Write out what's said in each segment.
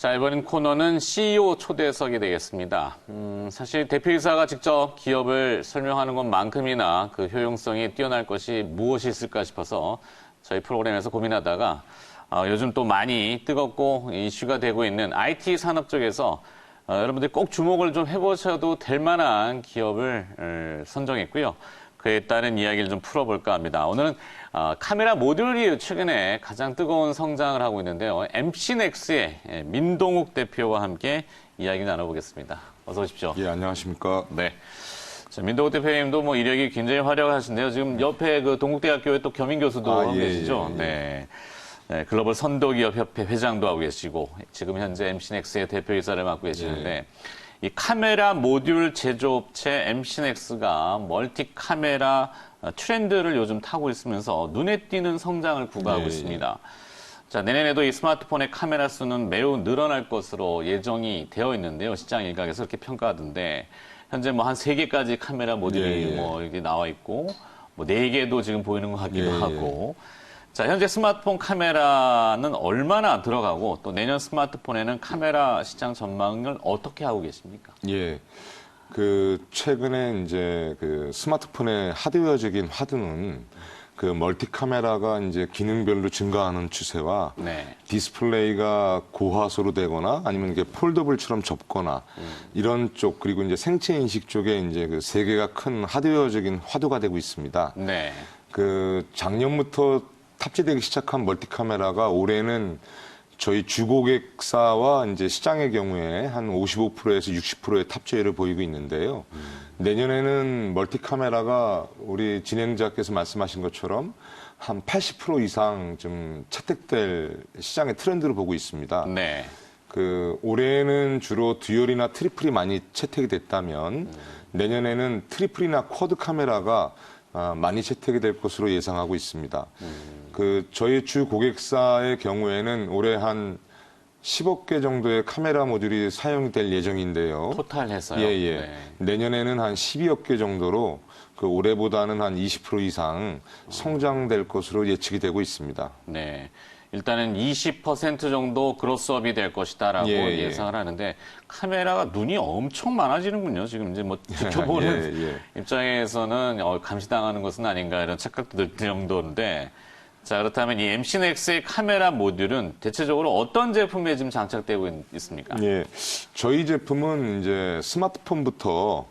자, 이번 코너는 CEO 초대석이 되겠습니다. 사실 대표이사가 직접 기업을 설명하는 것만큼이나 그 효용성이 뛰어날 것이 무엇이 있을까 싶어서 저희 프로그램에서 고민하다가 요즘 또 많이 뜨겁고 이슈가 되고 있는 IT 산업 쪽에서 여러분들이 꼭 주목을 좀 해보셔도 될 만한 기업을 선정했고요. 그에 따른 이야기를 좀 풀어볼까 합니다. 오늘은 카메라 모듈이 최근에 가장 뜨거운 성장을 하고 있는데요. MC넥스의 민동욱 대표와 함께 이야기 나눠보겠습니다. 어서 오십시오. 예, 안녕하십니까. 네. 자, 민동욱 대표님도 뭐 이력이 굉장히 화려하신데요. 지금 옆에 그 동국대학교에 또 겸임 교수도 계시죠. 네. 네, 글로벌 선도기업협회 회장도 하고 계시고 지금 현재 MC넥스의 대표이사를 맡고 계시는데 이 카메라 모듈 제조업체 MC넥스가 멀티 카메라 트렌드를 요즘 타고 있으면서 눈에 띄는 성장을 구가하고 있습니다. 자, 내년에도 이 스마트폰의 카메라 수는 매우 늘어날 것으로 예정이 되어 있는데요. 시장 일각에서 그렇게 평가하던데 현재 뭐 한 3개까지 카메라 모듈이 뭐 이렇게 나와 있고 뭐 4개도 지금 보이는 것 같기도 하고. 자, 현재 스마트폰 카메라는 얼마나 들어가고 또 내년 스마트폰에는 카메라 시장 전망을 어떻게 하고 계십니까? 예. 최근에 이제 스마트폰의 하드웨어적인 화두는 멀티 카메라가 이제 기능별로 증가하는 추세와 디스플레이가 고화소로 되거나 아니면 이게 폴더블처럼 접거나 이런 쪽 그리고 이제 생체 인식 쪽에 이제 세 개가 큰 하드웨어적인 화두가 되고 있습니다. 네. 작년부터 탑재되기 시작한 멀티 카메라가 올해는 저희 주고객사와 이제 시장의 경우에 한 55%에서 60%의 탑재율을 보이고 있는데요. 내년에는 멀티 카메라가 우리 진행자께서 말씀하신 것처럼 한 80% 이상 좀 채택될 시장의 트렌드를 보고 있습니다. 네. 올해는 주로 듀얼이나 트리플이 많이 채택이 됐다면 내년에는 트리플이나 쿼드 카메라가 많이 채택이 될 것으로 예상하고 있습니다. 저희 주 고객사의 경우에는 올해 한 10억 개 정도의 카메라 모듈이 사용될 예정인데요. 토탈 해서요? 예. 네. 내년에는 한 12억 개 정도로 올해보다는 한 20% 이상 성장될 것으로 예측이 되고 있습니다. 네. 일단은 20% 정도 그로스업이 될 것이다라고 예상을 하는데 카메라가 눈이 엄청 많아지는군요. 지금 이제 뭐 지켜보는 입장에서는 감시당하는 것은 아닌가 이런 착각도 들 정도인데 자, 그렇다면 이 MC넥스의 카메라 모듈은 대체적으로 어떤 제품에 지금 장착되고 있습니까? 예. 저희 제품은 이제 스마트폰부터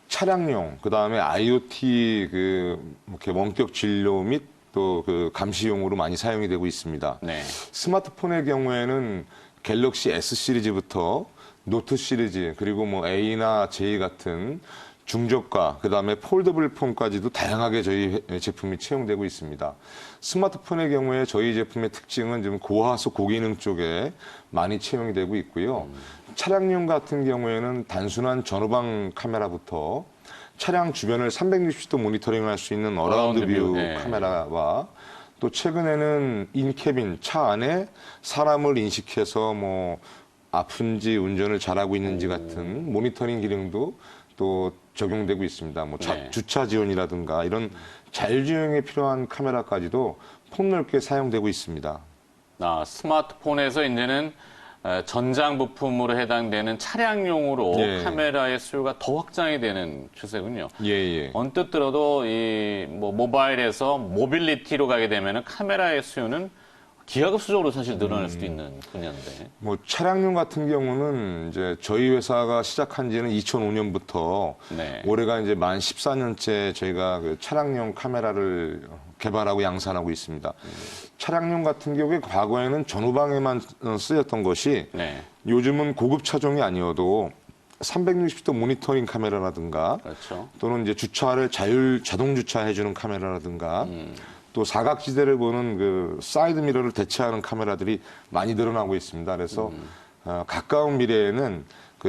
차량용, 그다음에 IoT 이렇게 원격 진료 및 또 감시용으로 많이 사용이 되고 있습니다. 네. 스마트폰의 경우에는 갤럭시 S 시리즈부터 노트 시리즈 그리고 뭐 A나 J 같은 중저가 그다음에 폴더블 폰까지도 다양하게 저희 제품이 채용되고 있습니다. 스마트폰의 경우에 저희 제품의 특징은 좀 고화소 고기능 쪽에 많이 채용이 되고 있고요. 차량용 같은 경우에는 단순한 전후방 카메라부터 차량 주변을 360도 모니터링할 수 있는 어라운드 뷰 카메라와 또 최근에는 인캐빈 차 안에 사람을 인식해서 뭐 아픈지 운전을 잘하고 있는지 같은 모니터링 기능도 또 적용되고 있습니다. 뭐 주차 지원이라든가 이런 자율주행에 필요한 카메라까지도 폭넓게 사용되고 있습니다. 스마트폰에서 이제는 전장 부품으로 해당되는 차량용으로 카메라의 수요가 더 확장이 되는 추세군요. 언뜻 들어도 이 모바일에서 모빌리티로 가게 되면 카메라의 수요는 기하급수적으로 사실 늘어날 수도 있는 분야인데. 차량용 같은 경우는 이제 저희 회사가 시작한 지는 2005년부터 올해가 이제 만 14년째 저희가 차량용 카메라를 개발하고 양산하고 있습니다. 차량용 같은 경우에 과거에는 전후방에만 쓰였던 것이 요즘은 고급 차종이 아니어도 360도 모니터링 카메라라든가 또는 이제 주차를 자동 주차해주는 카메라라든가 또 사각지대를 보는 사이드 미러를 대체하는 카메라들이 많이 늘어나고 있습니다. 그래서 가까운 미래에는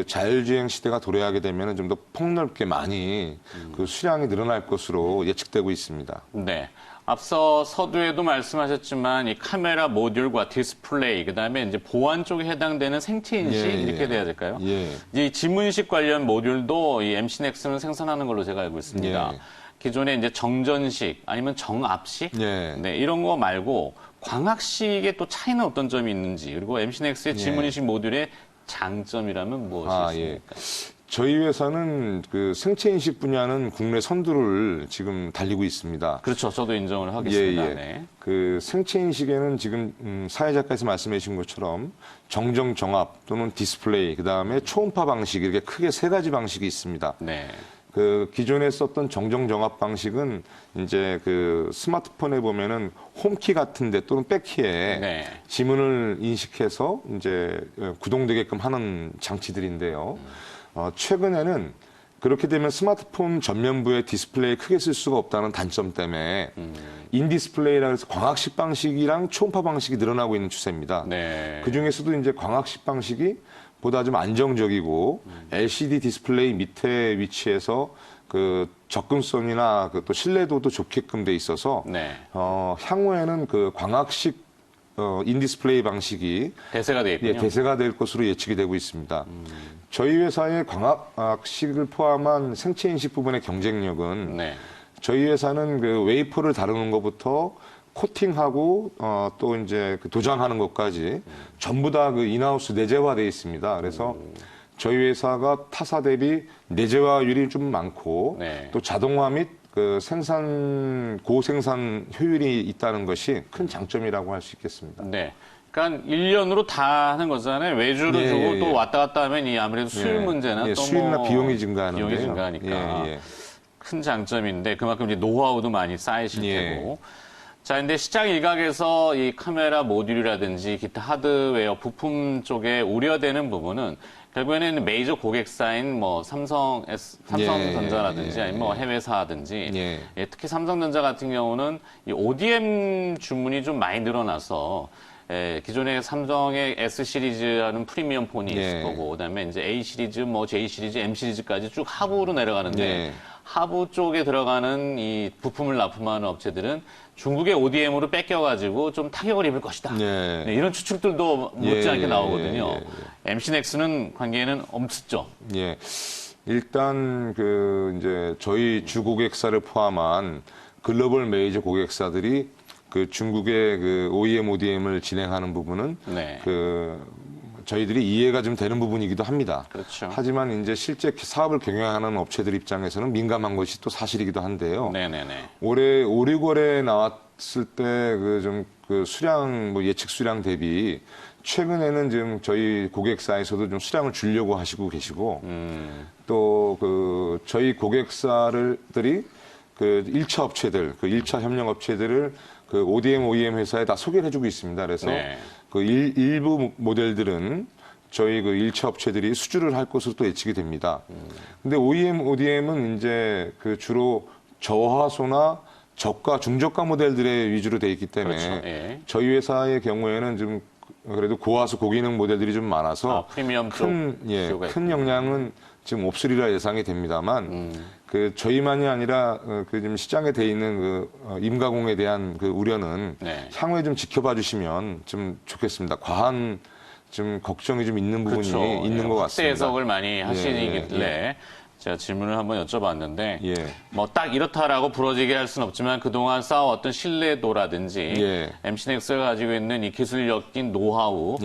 자율주행 시대가 도래하게 되면 좀 더 폭넓게 많이 수량이 늘어날 것으로 예측되고 있습니다. 네. 앞서 서두에도 말씀하셨지만 이 카메라 모듈과 디스플레이, 그다음에 이제 보안 쪽에 해당되는 생체 인식 이렇게 돼야 될까요? 이 지문식 관련 모듈도 이 MC넥스는 생산하는 걸로 제가 알고 있습니다. 기존에 이제 정전식 아니면 정압식 이런 거 말고 광학식의 또 차이는 어떤 점이 있는지, 그리고 MC넥스의 지문인식 모듈의 장점이라면 무엇이 있습니까? 저희 회사는 그 생체 인식 분야는 국내 선두를 지금 달리고 있습니다. 그렇죠. 저도 인정을 하겠습니다. 네. 그 생체 인식에는 지금 사회작가에서 말씀해 주신 것처럼 정정 정압 또는 디스플레이, 그다음에 초음파 방식 이렇게 크게 세 가지 방식이 있습니다. 네. 그 기존에 썼던 정정 정압 방식은 이제 그 스마트폰에 보면은 홈키 같은데 또는 백키에 네. 지문을 인식해서 이제 구동되게끔 하는 장치들인데요. 최근에는 그렇게 되면 스마트폰 전면부에 디스플레이 크게 쓸 수가 없다는 단점 때문에 인디스플레이라 해서 광학식 방식이랑 초음파 방식이 늘어나고 있는 추세입니다. 네. 그 중에서도 이제 광학식 방식이 보다 좀 안정적이고 LCD 디스플레이 밑에 위치해서 그 접근성이나 그 또 신뢰도도 좋게끔 돼 있어서 네. 향후에는 그 광학식 인디스플레이 방식이 대세가 돼 있군요. 대세가 될 것으로 예측이 되고 있습니다. 저희 회사의 광학식을 포함한 생체 인식 부분의 경쟁력은 네. 저희 회사는 그 웨이퍼를 다루는 것부터 코팅하고 또 이제 그 도장하는 것까지 전부 다 그 인하우스 내재화되어 있습니다. 그래서 저희 회사가 타사 대비 내재화율이 좀 많고 네. 또 자동화 및 그 고생산 효율이 있다는 것이 큰 장점이라고 할 수 있겠습니다. 네. 그러니까 1년으로 다 하는 거잖아요. 외주를 주고 또 왔다 갔다 하면 이 아무래도 수율 문제나 또 수율이나 뭐 비용이 증가하는데요. 비용이 증가하니까 큰 장점인데 그만큼 이제 노하우도 많이 쌓이실 테고. 자, 근데 시장 일각에서 이 카메라 모듈이라든지 기타 하드웨어 부품 쪽에 우려되는 부분은 결국에는 메이저 고객사인 뭐 삼성전자라든지 아니면 뭐 해외사든지 특히 삼성전자 같은 경우는 이 ODM 주문이 좀 많이 늘어나서 기존에 삼성의 S 시리즈라는 프리미엄 폰이 있을 거고 그다음에 이제 A 시리즈, 뭐 J 시리즈, M 시리즈까지 쭉 하부로 내려가는데 하부 쪽에 들어가는 이 부품을 납품하는 업체들은 중국의 ODM으로 뺏겨가지고 좀 타격을 입을 것이다. 네, 이런 추측들도 못지않게 나오거든요. MC넥스는 관계에는 없었죠. 일단 그 이제 저희 주 고객사를 포함한 글로벌 메이저 고객사들이 그 중국의 그 OEM, ODM을 진행하는 부분은 그 저희들이 이해가 좀 되는 부분이기도 합니다. 그렇죠. 하지만 이제 실제 사업을 경영하는 업체들 입장에서는 민감한 것이 또 사실이기도 한데요. 올해 5, 6월에 나왔을 때 그 좀 그 수량 뭐 예측 수량 대비 최근에는 지금 저희 고객사에서도 좀 수량을 줄려고 하시고 계시고 또 그 저희 고객사들이 그 1차 업체들, 그 1차 협력 업체들을 그 ODM, OEM 회사에 다 소개를 해주고 있습니다. 그래서 그 일부 모델들은 저희 그 1차 업체들이 수주를 할 것으로 또 예측이 됩니다. 근데 OEM, ODM은 이제 그 주로 저하소나 저가, 중저가 모델들의 위주로 돼 있기 때문에 저희 회사의 경우에는 좀 그래도 고화소, 고기능 모델들이 좀 많아서 프리미엄 큰 영향은 지금 없으리라 예상이 됩니다만 그 저희만이 아니라 그 지금 시장에 돼 있는 그 임가공에 대한 그 우려는 향후에 좀 지켜봐 주시면 좀 좋겠습니다. 과한 좀 걱정이 좀 있는 부분이 있는 것 같습니다. 확대 해석을 많이 하시길래 제가 질문을 한번 여쭤봤는데 뭐 딱 이렇다라고 부러지게 할 수는 없지만 그동안 쌓아왔던 신뢰도라든지 MC넥스가 가지고 있는 이 기술력인 노하우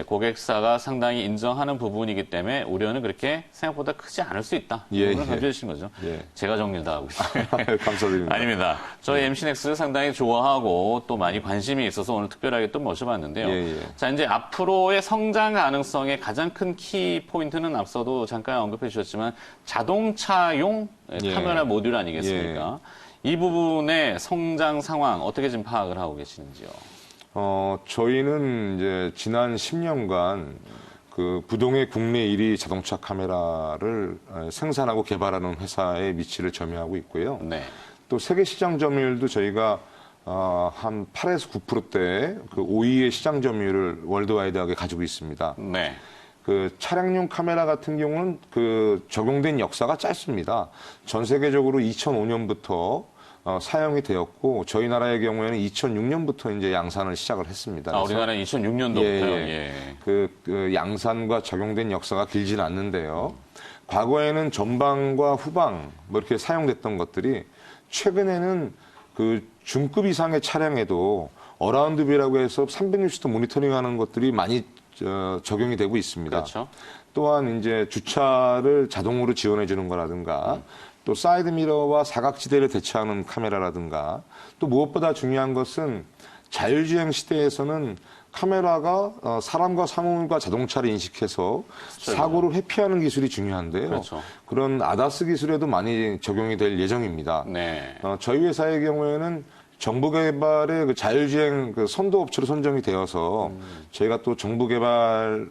고객사가 상당히 인정하는 부분이기 때문에 우려는 그렇게 생각보다 크지 않을 수 있다. 이걸 강조해 주신 거죠. 제가 정리를 다 하고 있어요. 감사드립니다. 아닙니다. 저희 MC넥스 상당히 좋아하고 또 많이 관심이 있어서 오늘 특별하게 또 모셔봤는데요. 자, 이제 앞으로의 성장 가능성의 가장 큰 키 포인트는 앞서도 잠깐 언급해 주셨지만 자동차용 카메라 모듈 아니겠습니까? 이 부분의 성장 상황 어떻게 지금 파악을 하고 계시는지요? 저희는 이제 지난 10년간 그 부동의 국내 1위 자동차 카메라를 생산하고 개발하는 회사의 위치를 점유하고 있고요. 또 세계 시장 점유율도 저희가 한 8에서 9%대 그 5위의 시장 점유율을 월드와이드하게 가지고 있습니다. 그 차량용 카메라 같은 경우는 그 적용된 역사가 짧습니다. 전 세계적으로 2005년부터 사용이 되었고 저희 나라의 경우에는 2006년부터 이제 양산을 시작을 했습니다. 우리나라는 2006년도부터요. 그 양산과 적용된 역사가 길지는 않는데요. 과거에는 전방과 후방 뭐 이렇게 사용됐던 것들이 최근에는 그 중급 이상의 차량에도 어라운드 뷰라고 해서 360도 모니터링하는 것들이 많이 적용이 되고 있습니다. 그렇죠. 또한 이제 주차를 자동으로 지원해 주는 거라든가 또 사이드 미러와 사각지대를 대체하는 카메라라든가 또 무엇보다 중요한 것은 자율주행 시대에서는 카메라가 사람과 사물과 자동차를 인식해서 사고를 회피하는 기술이 중요한데요. 그렇죠. 그런 아다스 기술에도 많이 적용이 될 예정입니다. 네. 저희 회사의 경우에는 정부 개발의 그 자율주행 그 선도 업체로 선정이 되어서 저희가 또 정부 개발을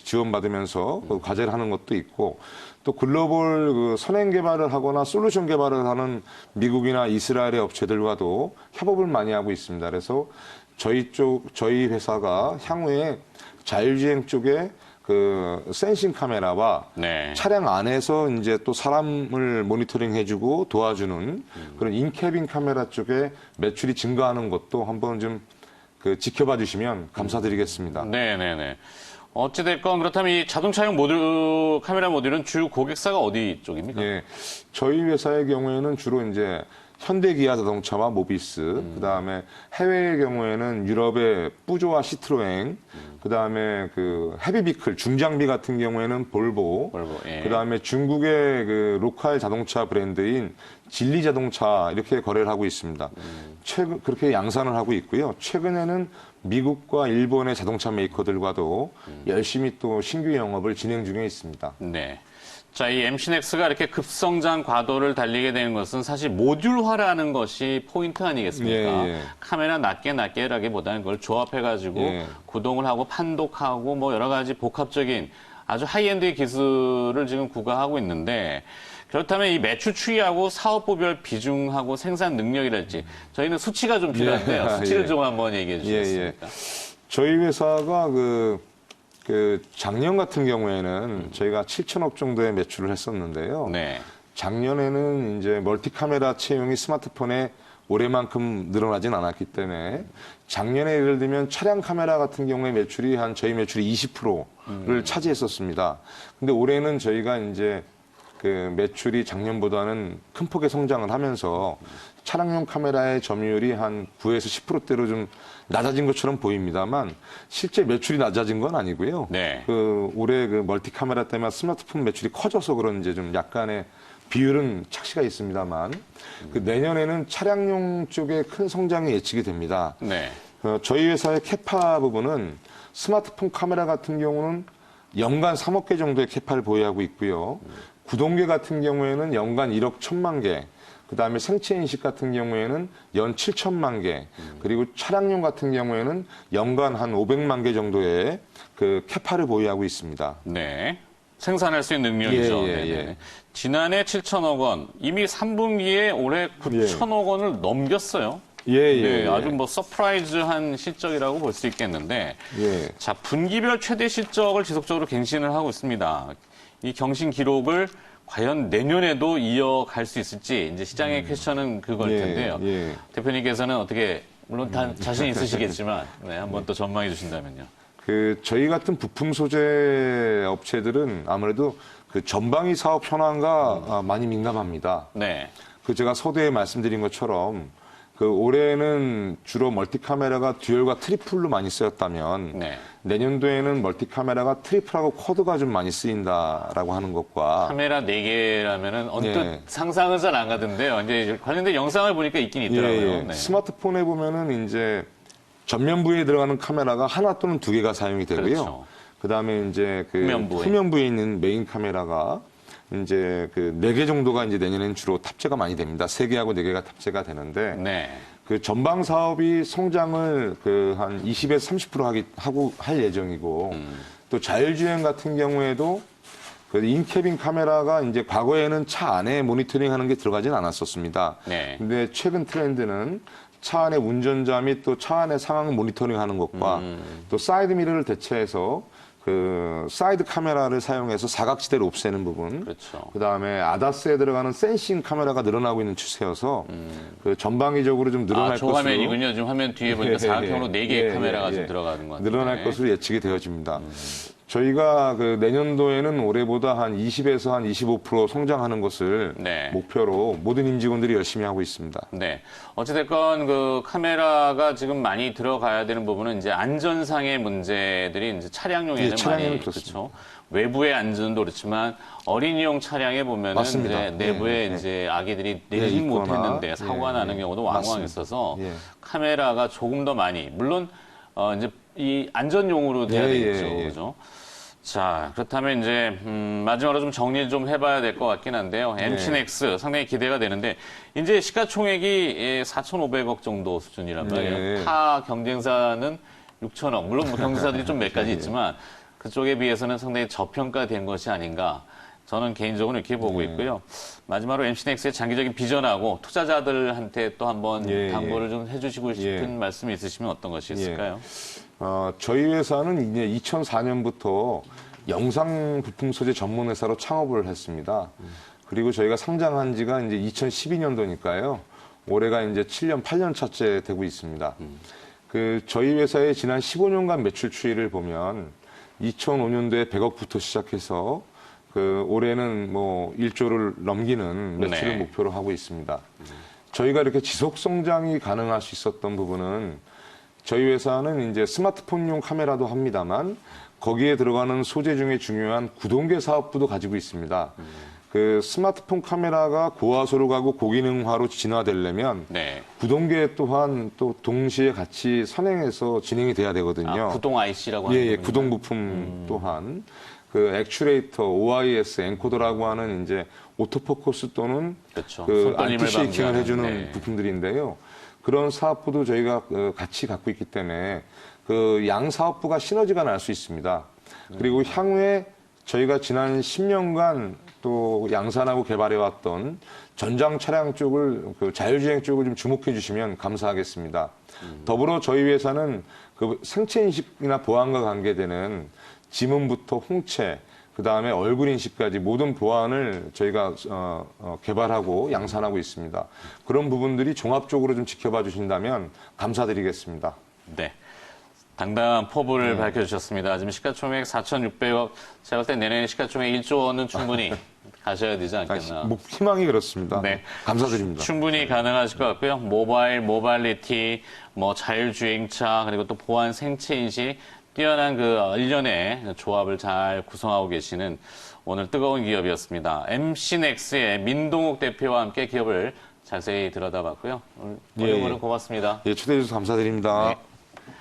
지원받으면서 그 과제를 하는 것도 있고 또 글로벌 그 선행 개발을 하거나 솔루션 개발을 하는 미국이나 이스라엘의 업체들과도 협업을 많이 하고 있습니다. 그래서 저희 회사가 향후에 자율주행 쪽에 그 센싱 카메라와 네. 차량 안에서 이제 또 사람을 모니터링 해주고 도와주는 그런 인캐빈 카메라 쪽에 매출이 증가하는 것도 한번 좀 그 지켜봐 주시면 감사드리겠습니다. 네네네. 어찌됐건 그렇다면 이 자동차용 모듈, 카메라 모듈은 주 고객사가 어디 쪽입니까? 예. 저희 회사의 경우에는 주로 이제 현대 기아 자동차와 모비스, 그다음에 해외의 경우에는 유럽의 뿌조와 시트로엥, 그다음에 그 헤비비클 중장비 같은 경우에는 볼보, 예. 그다음에 중국의 그 로컬 자동차 브랜드인 진리 자동차 이렇게 거래를 하고 있습니다. 최근 그렇게 양산을 하고 있고요. 최근에는 미국과 일본의 자동차 메이커들과도 열심히 또 신규 영업을 진행 중에 있습니다. 네. 자, 이 MC넥스가 이렇게 급성장 과도를 달리게 되는 것은 사실 모듈화라는 것이 포인트 아니겠습니까? 예. 카메라 낮게라기보다는 그걸 조합해가지고 예. 구동을 하고 판독하고 뭐 여러 가지 복합적인 아주 하이엔드의 기술을 지금 구가하고 있는데 그렇다면 이 매출 추이하고 사업부별 비중하고 생산 능력이랄지 저희는 수치가 좀 필요한데요. 수치를 예. 좀 한번 얘기해 주시겠습니까? 저희 회사가 그 작년 같은 경우에는 저희가 7천억 정도의 매출을 했었는데요. 네. 작년에는 이제 멀티카메라 채용이 스마트폰에 올해만큼 늘어나진 않았기 때문에 작년에 예를 들면 차량 카메라 같은 경우에 매출이 저희 매출이 20%를 차지했었습니다. 근데 올해는 저희가 이제 그 매출이 작년보다는 큰 폭의 성장을 하면서 차량용 카메라의 점유율이 한 9에서 10%대로 좀 낮아진 것처럼 보입니다만 실제 매출이 낮아진 건 아니고요. 네. 그 올해 그 멀티 카메라 때문에 스마트폰 매출이 커져서 그런지 좀 약간의 비율은 착시가 있습니다만 그 내년에는 차량용 쪽에 큰 성장이 예측이 됩니다. 네. 저희 회사의 캐파 부분은 스마트폰 카메라 같은 경우는 연간 3억 개 정도의 캐파를 보유하고 있고요. 구동계 같은 경우에는 연간 1억 1천만 개, 그다음에 생체 인식 같은 경우에는 연 7천만 개, 그리고 차량용 같은 경우에는 연간 한 500만 개 정도의 그 캐파를 보유하고 있습니다. 네. 생산할 수 있는 능력이죠. 예. 지난해 7천억 원, 이미 3분기에 올해 9천억 원을 넘겼어요. 네, 아주 뭐 서프라이즈한 실적이라고 볼 수 있겠는데, 자, 분기별 최대 실적을 지속적으로 갱신을 하고 있습니다. 이 경신 기록을 과연 내년에도 이어갈 수 있을지 이제 시장의 퀘스천은 그걸 텐데요. 대표님께서는 어떻게 물론 다 자신 있으시겠지만 네, 한번 또 전망해 주신다면요. 그 저희 같은 부품 소재 업체들은 아무래도 그 전방위 사업 현황과 많이 민감합니다. 네. 그 제가 서두에 말씀드린 것처럼 그 올해는 주로 멀티카메라가 듀얼과 트리플로 많이 쓰였다면 네. 내년도에는 멀티카메라가 트리플하고 쿼드가 좀 많이 쓰인다라고 하는 것과 카메라 4개라면은 언뜻 상상은 잘 안 가던데요. 이제 관련된 영상을 보니까 있긴 있더라고요. 네. 스마트폰에 보면은 이제 전면부에 들어가는 카메라가 하나 또는 2개가 사용이 되고요. 그렇죠. 그다음에 이제 그 후면부에. 후면부에 있는 메인 카메라가 이제 그 4개 정도가 이제 내년에는 주로 탑재가 많이 됩니다. 3개하고 4개가 탑재가 되는데 네. 그 전방 사업이 성장을 그 한 20에서 30% 할 예정이고 또 자율주행 같은 경우에도 그 인캐빈 카메라가 이제 과거에는 차 안에 모니터링 하는 게 들어가진 않았었습니다. 네. 근데 최근 트렌드는 차 안에 운전자 및 또 차 안의 상황 모니터링 하는 것과 또 사이드 미러를 대체해서 그 사이드 카메라를 사용해서 사각지대를 없애는 부분, 그렇죠. 그다음에 아다스에 들어가는 센싱 카메라가 늘어나고 있는 추세여서 그 전방위적으로 좀 늘어날 것으로 조화면이군요. 지금 화면 뒤에 보니까 사각형으로 4개의 카메라가 좀 들어가는 것 같아요. 늘어날 것으로 예측이 되어집니다. 저희가 그 내년도에는 올해보다 한 20에서 한 25% 성장하는 것을 네. 목표로 모든 임직원들이 열심히 하고 있습니다. 네. 어찌됐건 그 카메라가 지금 많이 들어가야 되는 부분은 이제 안전상의 문제들이 이제 차량용에는 예, 차량에는 많이 그렇습니다. 그렇죠. 외부의 안전도 그렇지만 어린이용 차량에 보면은 맞습니다. 이제 내부에 예, 이제 아기들이 내리지 있거나, 못했는데 사고가 예, 나는 경우도 왕왕 맞습니다. 있어서 예. 카메라가 조금 더 많이 물론 이제 이 안전용으로 돼야 예, 되겠죠. 예, 예. 그죠? 자, 그렇다면 이제, 마지막으로 좀 정리를 좀 해봐야 될 것 같긴 한데요. MC넥스 상당히 기대가 되는데, 이제 시가총액이 4,500억 정도 수준이란 말이에요. 네. 타 경쟁사는 6천억. 물론 뭐 경쟁사들이 좀 몇 가지 있지만, 그쪽에 비해서는 상당히 저평가된 것이 아닌가. 저는 개인적으로 이렇게 보고 있고요. 마지막으로 MC넥스의 장기적인 비전하고 투자자들한테 또 한번 예, 당부를 좀 해주시고 싶은 말씀이 있으시면 어떤 것이 있을까요? 저희 회사는 이제 2004년부터 영상 부품 소재 전문 회사로 창업을 했습니다. 그리고 저희가 상장한 지가 이제 2012년도니까요. 올해가 이제 7년, 8년 차째 되고 있습니다. 그 저희 회사의 지난 15년간 매출 추이를 보면 2005년도에 100억부터 시작해서 그 올해는 뭐 1조를 넘기는 매출을 네. 목표로 하고 있습니다. 저희가 이렇게 지속 성장이 가능할 수 있었던 부분은 저희 회사는 이제 스마트폰용 카메라도 합니다만 거기에 들어가는 소재 중에 중요한 구동계 사업부도 가지고 있습니다. 그 스마트폰 카메라가 고화소로 가고 고기능화로 진화되려면 네. 구동계 또한 또 동시에 같이 선행해서 진행이 돼야 되거든요. 구동 IC라고 하는 예, 예, 부분인가요? 구동 부품 또한 그 액추레이터, OIS, 엔코더라고 하는 이제 오토포커스 또는 그렇죠. 그 손떨림을 안티 쉐이킹을 방지하는, 해주는 네. 부품들인데요. 그런 사업부도 저희가 같이 갖고 있기 때문에 그 양 사업부가 시너지가 날 수 있습니다. 그리고 향후에 저희가 지난 10년간 또 양산하고 개발해왔던 전장 차량 쪽을 그 자율주행 쪽을 좀 주목해 주시면 감사하겠습니다. 더불어 저희 회사는 그 생체 인식이나 보안과 관계되는 지문부터 홍채, 그 다음에 얼굴 인식까지 모든 보안을 저희가 개발하고 양산하고 있습니다. 그런 부분들이 종합적으로 좀 지켜봐 주신다면 감사드리겠습니다. 네. 당당한 포부를 밝혀주셨습니다. 지금 시가총액 4,600억, 제가 볼 때 내년에 시가총액 1조 원은 충분히 가셔야 되지 않겠나. 희망이 그렇습니다. 네. 감사드립니다. 충분히 가능하실 것 같고요. 모바일, 모빌리티, 뭐 자율주행차, 그리고 또 보안 생체인식, 뛰어난 그 일련의 조합을 잘 구성하고 계시는 오늘 뜨거운 기업이었습니다. MC넥스의 민동욱 대표와 함께 기업을 자세히 들여다봤고요. 오늘 예, 오늘 고맙습니다. 예, 초대해 주셔서 감사드립니다. 네.